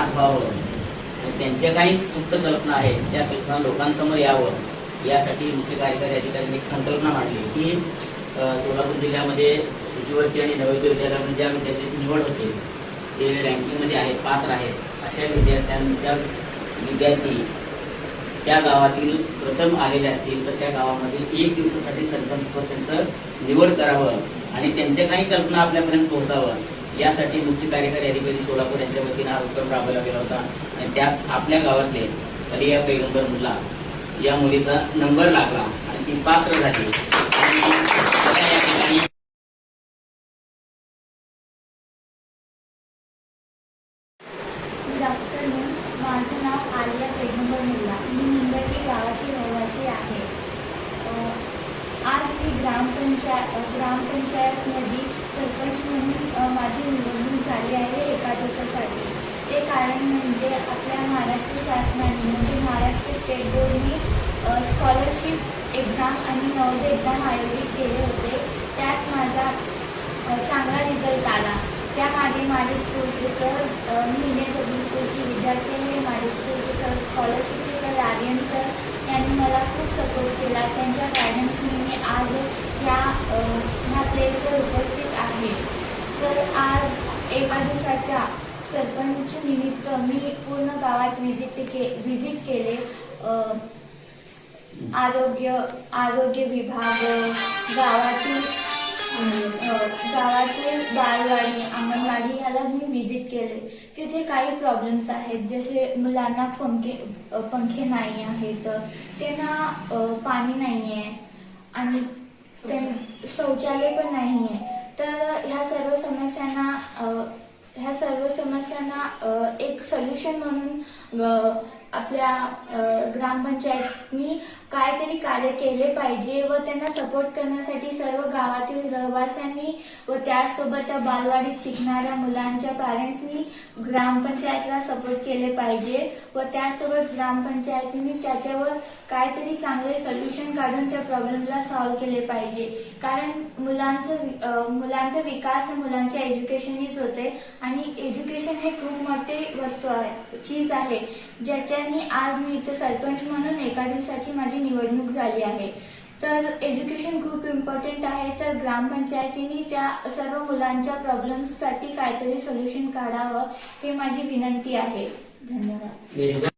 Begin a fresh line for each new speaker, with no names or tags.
हात व्हावं, त्यांच्या काही सुप्त कल्पना आहेत त्या कल्पना लोकांसमोर यावं यासाठी मुख्य कार्यकारी अधिकाऱ्यांनी एक संकल्पना मांडली की सोलापूर जिल्ह्यामध्ये शिशुवर्ती आणि नवोदय विद्यालयामध्ये ज्या विद्यार्थ्यांची निवड होते ते रँकिंगमध्ये आहेत, पात्र आहेत, अशा विद्यार्थ्यांच्या विद्यार्थी त्या गावातील प्रथम आलेले असतील तर त्या गावामध्ये 1 दिवसासाठी सरपंचपद त्यांचं निवड करावं आणि त्यांच्या काही कल्पना आपल्यापर्यंत पोहोचावं यासाठी मुख्य कार्यकारी अधिकारी सोलापूर यांच्या वतीने हा उपक्रम राबवला गेला होता आणि त्यात आपल्या गावातले अलिया पैगंबर मुल्ला या मुलीचा नंबर लागला आणि ती पात्र झाली. या ठिकाणी
माझं नाव आलिया पैगंबर मुल्ला. मी मुंबई गावाची रहिवासी आहे. आज मी ग्रामपंचायतमध्ये सरपंच म्हणून माझी निवडणूक झाली आहे 1 दिवसासाठी. ते कारण म्हणजे आपल्या महाराष्ट्र शासनाने म्हणजे महाराष्ट्र स्टेट बोर्डने स्कॉलरशिप एक्झाम आणि नवोदय एक्झाम आयोजित केले होते. त्यात माझा चांगला रिझल्ट आला. त्यामागे माझे स्कूलचे सर, मी इंडियन पब्लिक स्कूलची विद्यार्थी आहे. माझे स्कूलचे सर, स्कॉलरशिपचे सर, आर्यन सर यांनी मला खूप सपोर्ट केला. त्यांच्या गायडन्सने मी आज ह्या प्लेसवर उपस्थित आहे. तर आज 1 दिवसाच्या सरपंच निमित्त मी पूर्ण गावात विजिट केले. आरोग्य विभाग, गावातील बालवाडी, अंगणवाडी याला मी विजिट केले. तिथे काही प्रॉब्लेम्स आहेत, जसे मुलांना पंखे नाही आहेत, त्यांना पाणी नाही आहे आणि शौचालय पण नाही आहे. तर ह्या सर्व समस्यांना एक सोल्युशन म्हणून आपल्या ग्रामपंचायतनी काहीतरी कार्य केले पाहिजे व त्यांना सपोर्ट करण्यासाठी सर्व गावातील रहिवाशांनी व त्याचसोबत त्या बालवाडीत शिकणाऱ्या मुलांच्या पॅरेंट्सनी ग्रामपंचायतला सपोर्ट केले पाहिजे व त्यासोबत ग्रामपंचायतीने त्याच्यावर काहीतरी चांगले सोल्युशन काढून त्या प्रॉब्लेमला सॉल्व्ह केले पाहिजे. कारण मुलांचा विकास हा मुलांच्या एज्युकेशननीच होते आणि एज्युकेशन हे खूप मोठी वस्तू आहे, चीज आहे, ज्याच्याने आज मी इथं सरपंच म्हणून 1 दिवसाची माझी निवडणूक झाली आहे. तर एज्युकेशन खूप इम्पॉर्टंट आहे. तर ग्रामपंचायतीने त्या सर्व मुलांच्या प्रॉब्लेम्ससाठी काहीतरी सोल्युशन काढावं हे माझी विनंती आहे. धन्यवाद.